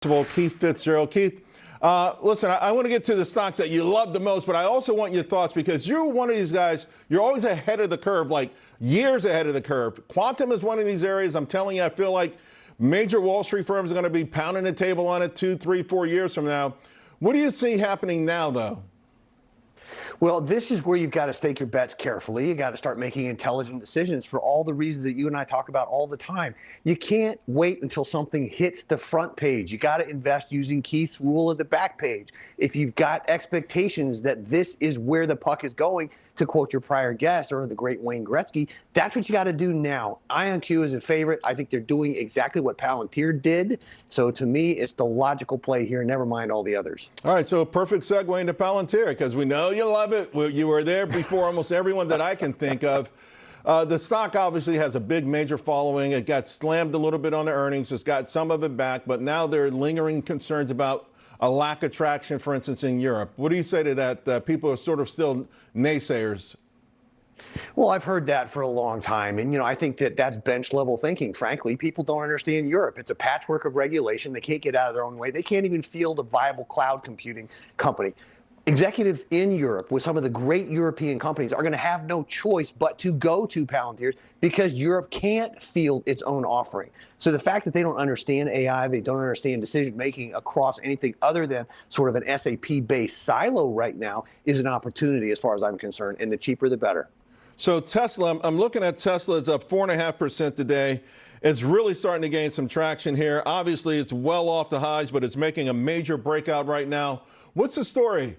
Keith Fitz-Gerald. Keith, listen, I want to get to the stocks that you love the most, but I also want your thoughts because you're one of these guys, you're always ahead of the curve, like years ahead of the curve. Quantum is one of these areas, I'm telling you, I feel like major Wall Street firms are going to be pounding the table on it 2, 3, 4 years from now. What do you see happening now, though? Well, this is where you've got to stake your bets carefully. You got to start making intelligent decisions for all the reasons that you and I talk about all the time. You can't wait until something hits the front page. You got to invest using Keith's rule of the back page. If you've got expectations that this is where the puck is going, to quote your prior guest or the great Wayne Gretzky, that's what you got to do now. IonQ is a favorite. I think they're doing exactly what Palantir did. So to me, it's the logical play here, never mind all the others. All right, so a perfect segue into Palantir because we know you love it. You were there before almost everyone that I can think of. The stock obviously has a big major following. It got slammed a little bit on the earnings. It's got some of it back, but now there are lingering concerns about a lack of traction, for instance, in Europe. What do you say to that? People are sort of still naysayers. Well, I've heard that for a long time. And, I think that that's bench level thinking. Frankly, people don't understand Europe. It's a patchwork of regulation. They can't get out of their own way. They can't even field a viable cloud computing company. Executives in Europe with some of the great European companies are going to have no choice but to go to Palantir because Europe can't field its own offering. So the fact that they don't understand AI, they don't understand decision making across anything other than sort of an SAP-based silo right now is an opportunity as far as I'm concerned, and the cheaper the better. So Tesla, I'm looking at Tesla, it's up 4.5% today. It's really starting to gain some traction here. Obviously, it's well off the highs, but it's making a major breakout right now. What's the story?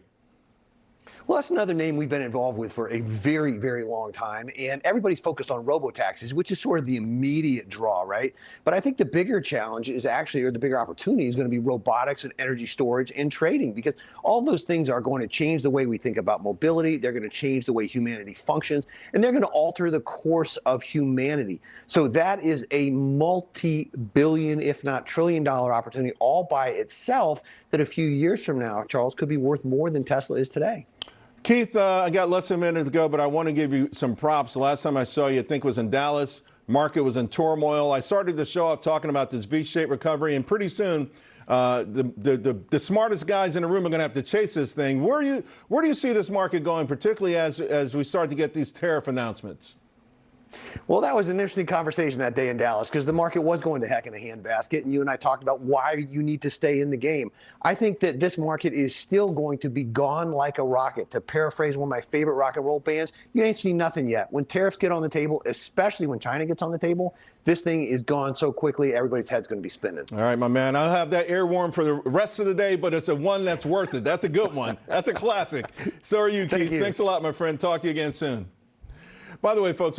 Well, that's another name we've been involved with for a very, very long time. And everybody's focused on robo-taxis, which is sort of the immediate draw, right? But I think the bigger challenge is actually, or the bigger opportunity is going to be robotics and energy storage and trading, because all those things are going to change the way we think about mobility. They're going to change the way humanity functions, and they're going to alter the course of humanity. So that is a multi-billion, if not trillion-dollar opportunity all by itself that a few years from now, Charles, could be worth more than Tesla is today. Keith, I got less than a minute to go, but I want to give you some props. The last time I saw you, I think was in Dallas. Market was in turmoil. I started the show off talking about this V-shaped recovery, and pretty soon the smartest guys in the room are going to have to chase this thing. Where do you see this market going, particularly as we start to get these tariff announcements? Well, that was an interesting conversation that day in Dallas because the market was going to heck in a handbasket, and you and I talked about why you need to stay in the game. I think that this market is still going to be gone like a rocket. To paraphrase one of my favorite rock and roll bands, you ain't seen nothing yet. When tariffs get on the table, especially when China gets on the table, this thing is gone so quickly, everybody's head's going to be spinning. All right, my man. I'll have that airworm for the rest of the day, but it's a one that's worth it. That's a good one. That's a classic. So are you, Keith. Thanks a lot, my friend. Talk to you again soon. By the way, folks,